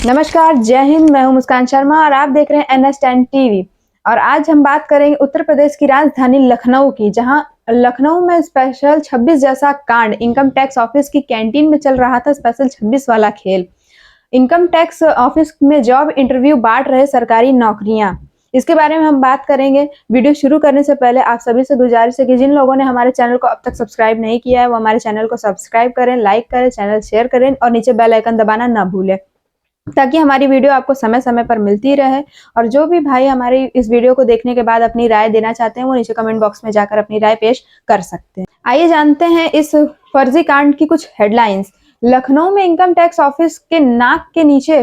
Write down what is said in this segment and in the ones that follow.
नमस्कार, जय हिंद। मैं हूं मुस्कान शर्मा और आप देख रहे हैं NS10 टीवी। और आज हम बात करेंगे उत्तर प्रदेश की राजधानी लखनऊ की, जहां लखनऊ में स्पेशल 26 जैसा कांड। इनकम टैक्स ऑफिस की कैंटीन में चल रहा था स्पेशल 26 वाला खेल। इनकम टैक्स ऑफिस में जॉब इंटरव्यू बांट रहे सरकारी नौकरियां। इसके बारे में हम बात करेंगे। वीडियो शुरू करने से पहले आप सभी से गुजारिश है कि जिन लोगों ने हमारे चैनल को अब तक सब्सक्राइब नहीं किया है वो हमारे चैनल को सब्सक्राइब करें, लाइक करें, चैनल शेयर करें और नीचे बेल आइकन दबाना ना भूलें, ताकि हमारी वीडियो आपको समय समय पर मिलती रहे। और जो भी भाई हमारी इस वीडियो को देखने के बाद अपनी राय देना चाहते हैं वो नीचे कमेंट बॉक्स में जाकर अपनी राय पेश कर सकते हैं। आइए जानते हैं इस फर्जी कांड की कुछ हेडलाइंस। लखनऊ में इनकम टैक्स ऑफिस के नाक के नीचे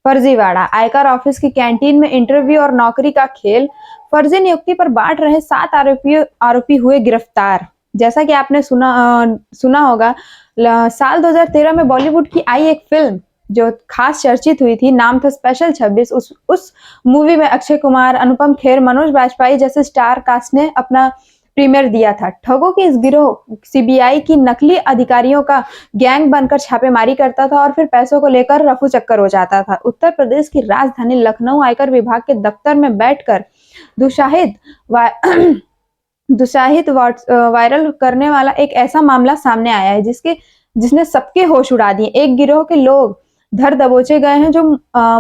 फर्जीवाड़ा। आयकर ऑफिस की कैंटीन में इंटरव्यू और नौकरी का खेल। फर्जी नियुक्ति पर बांट रहे 7 आरोपी हुए गिरफ्तार। जैसा कि आपने सुना होगा, साल 2013 में बॉलीवुड की आई एक फिल्म जो खास चर्चित हुई थी, नाम था स्पेशल 26। उस मूवी में अक्षय कुमार, अनुपम खेर, मनोज बाजपेयी जैसे स्टार कास्ट ने अपना प्रीमियर दिया था। ठगों की इस गिरोह सीबीआई की नकली अधिकारियों का गैंग बनकर छापेमारी करता था और फिर पैसों को लेकर रफू चक्कर हो जाता था। उत्तर प्रदेश की राजधानी लखनऊ आयकर विभाग के दफ्तर में बैठकर दुशाहित वायरल करने वाला एक ऐसा मामला सामने आया है जिसने सबके होश उड़ा दिए। एक गिरोह के लोग धर दबोचे गए हैं जो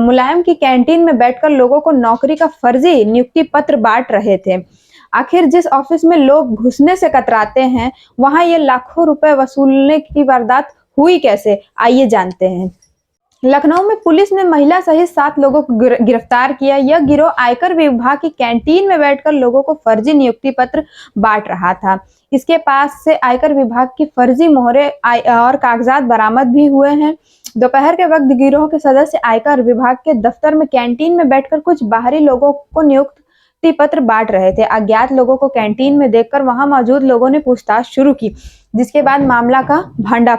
मुलायम की कैंटीन में बैठकर लोगों को नौकरी का फर्जी नियुक्ति पत्र बांट रहे थे। आखिर जिस ऑफिस में लोग घुसने से कतराते हैं वहां ये लाखों रुपए वसूलने की वारदात हुई कैसे, आइए जानते हैं। लखनऊ में पुलिस ने महिला सहित 7 लोगों को गिरफ्तार किया। यह गिरोह आयकर विभाग की कैंटीन में बैठकर लोगों को फर्जी नियुक्ति पत्र बांट रहा था। इसके पास से आयकर विभाग की फर्जी मोहरे और कागजात बरामद भी हुए हैं। दोपहर के वक्त गिरोह के सदस्य आयकर विभाग के दफ्तर में कैंटीन में बैठकर कुछ बाहरी लोगों को नियुक्ति पत्र बांट रहे थे। अज्ञात लोगों को कैंटीन में देखकर वहां मौजूद लोगों ने पूछताछ शुरू की, जिसके बाद मामला का भांडा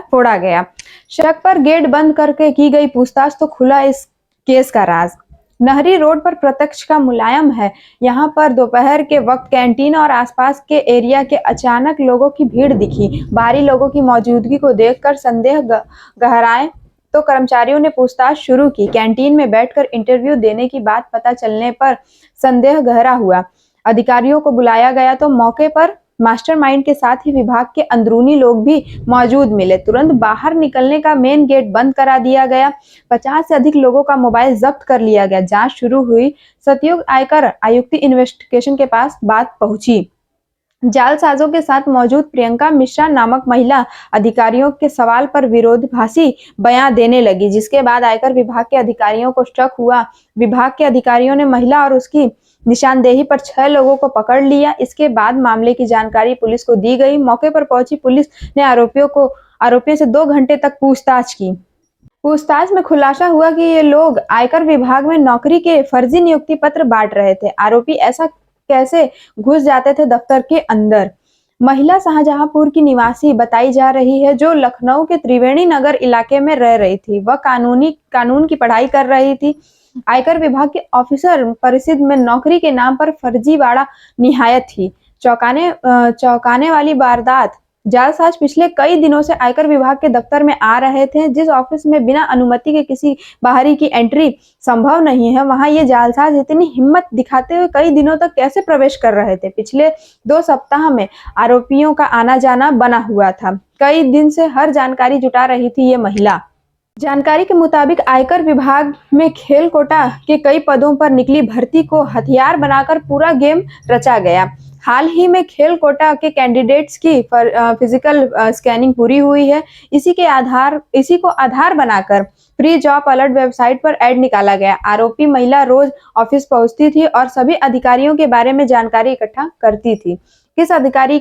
फोड़ा गया। शक पर गेट बंद करके की गई पूछताछ तो खुला इस केस का राज। नहरी रोड पर प्रत्यक्ष का मुलायम है। यहाँ पर दोपहर के वक्त कैंटीन और आसपास के एरिया के अचानक लोगों की भीड़ दिखी। बाहरी लोगों की मौजूदगी को देखकर संदेह गहराए तो कर्मचारियों ने पूछताछ शुरू की। कैंटीन में बैठकर इंटरव्यू देने की बात पता चलने पर संदेह गहरा हुआ। अधिकारियों को बुलाया गया तो मौके पर मास्टरमाइंड के साथ ही विभाग के अंदरूनी लोग भी मौजूद मिले। तुरंत बाहर निकलने का मेन गेट बंद करा दिया गया। 50 से अधिक लोगों का मोबाइल जब्त कर लिया गया। जांच शुरू हुई। सतयुग आयकर आयुक्त इन्वेस्टिगेशन के पास बात पहुंची। जालसाजों के साथ मौजूद प्रियंका मिश्रा नामक महिला अधिकारियों के सवाल पर विरोधाभासी बयान देने लगी, जिसके बाद आयकर विभाग के अधिकारियों को शक हुआ। विभाग के अधिकारियों ने महिला और उसकी निशानदेही पर 6 लोगों को पकड़ लिया। इसके बाद मामले की जानकारी पुलिस को दी गई। मौके पर पहुंची पुलिस ने आरोपियों से 2 घंटे तक पूछताछ की। पूछताछ में खुलासा हुआ कि ये लोग आयकर विभाग में नौकरी के फर्जी नियुक्ति पत्र बांट रहे थे। आरोपी ऐसा कैसे घुस जाते थे दफ्तर के अंदर। महिला शाहजहांपुर की निवासी बताई जा रही है, जो लखनऊ के त्रिवेणी नगर इलाके में रह रही थी। वह कानून की पढ़ाई कर रही थी। आयकर विभाग के ऑफिसर परिषद में नौकरी के नाम पर फर्जीवाड़ा निहायत थी। चौंकाने वाली वारदात। जालसाज पिछले कई दिनों से आयकर विभाग के दफ्तर में आ रहे थे। जिस ऑफिस में बिना अनुमति के किसी बाहरी की एंट्री संभव नहीं है, वहां ये जालसाज इतनी हिम्मत दिखाते हुए कई दिनों तक कैसे प्रवेश कर रहे थे। पिछले 2 सप्ताह में आरोपियों का आना जाना बना हुआ था। कई दिन से हर जानकारी जुटा रही थी ये महिला। जानकारी के मुताबिक आयकर विभाग में खेल कोटा के कई पदों पर निकली भर्ती को हथियार बनाकर पूरा गेम रचा गया। हाल ही में खेल कोटा के कैंडिडेट्स की फिजिकल स्कैनिंग पूरी हुई है। इसी को आधार बनाकर फ्री जॉब अलर्ट वेबसाइट पर ऐड निकाला गया। आरोपी महिला रोज ऑफिस पहुंचती थी और सभी अधिकारियों के बारे में जानकारी इकट्ठा करती थी। किस अधिकारी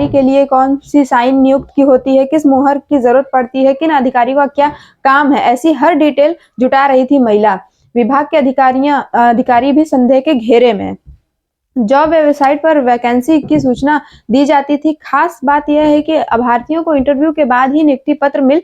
के लिए कौन सी साइन नियुक्त की होती है, किस मुहर की जरूरत पड़ती है, किन अधिकारियों का क्या काम है, ऐसी हर डिटेल जुटा रही थी महिला। विभाग के अधिकारी भी संदेह के घेरे में। जॉब वेबसाइट पर वैकेंसी की सूचना दी जाती थी। खास बात यह है कि अभ्यर्थियों को इंटरव्यू के बाद ही नियुक्ति पत्र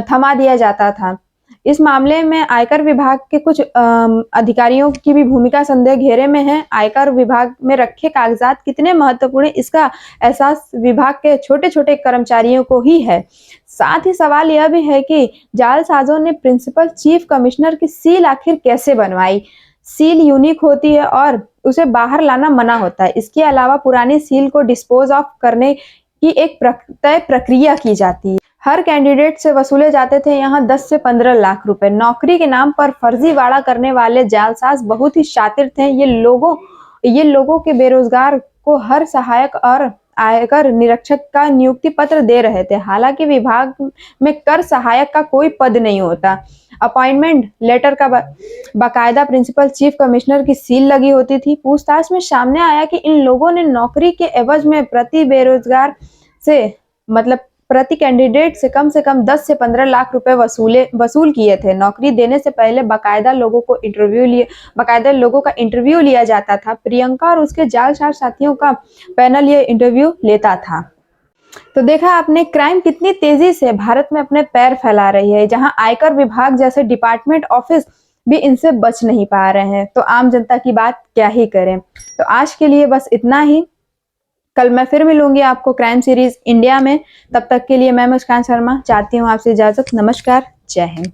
थमा दिया जाता था। इस मामले में आयकर विभाग के कुछ अधिकारियों की भी भूमिका संदेह घेरे में है। आयकर विभाग में रखे कागजात कितने महत्वपूर्ण हैं, इसका एहसास विभाग के छोटे-छोटे कर्मचारियों को ही है। साथ ही सवाल यह भी है कि जालसाजों ने प्रिंसिपल चीफ कमिश्नर की सील आखिर कैसे बनवाई? सील यूनिक होती है और उसे बाहर लाना मना होता है। इसके अलावा पुरानी सील को डिस्पोज ऑफ करने की एक तय प्रक्रिया की जाती है। हर कैंडिडेट से वसूले जाते थे यहाँ 10 से 15 लाख रुपए। नौकरी के नाम पर फर्जीवाड़ा करने वाले जालसाज बहुत ही शातिर थे। ये लोगों के बेरोजगार को हर सहायक और आयकर निरीक्षक का नियुक्ति पत्र दे रहे थे। हालांकि विभाग में कर सहायक का कोई पद नहीं होता। अपॉइंटमेंट लेटर का बाकायदा प्रिंसिपल चीफ कमिश्नर की सील लगी होती थी। पूछताछ में सामने आया कि इन लोगों ने नौकरी के एवज में प्रति कैंडिडेट से कम 10 से 15 लाख रुपए वसूल किए थे। नौकरी देने से पहले बाकायदा लोगों का इंटरव्यू लिया जाता था। प्रियंका और उसके जालसाज साथियों का पैनल ये इंटरव्यू लेता था। तो देखा आपने, क्राइम कितनी तेजी से भारत में अपने पैर फैला रही है, जहां आयकर विभाग जैसे डिपार्टमेंट ऑफिस भी इनसे बच नहीं पा रहे हैं। तो आम जनता की बात क्या ही करें। तो आज के लिए बस इतना ही। कल मैं फिर मिलूंगी आपको क्राइम सीरीज इंडिया में। तब तक के लिए मैं मुस्कान शर्मा चाहती हूँ आपसे इजाजत। नमस्कार, जय हिंद।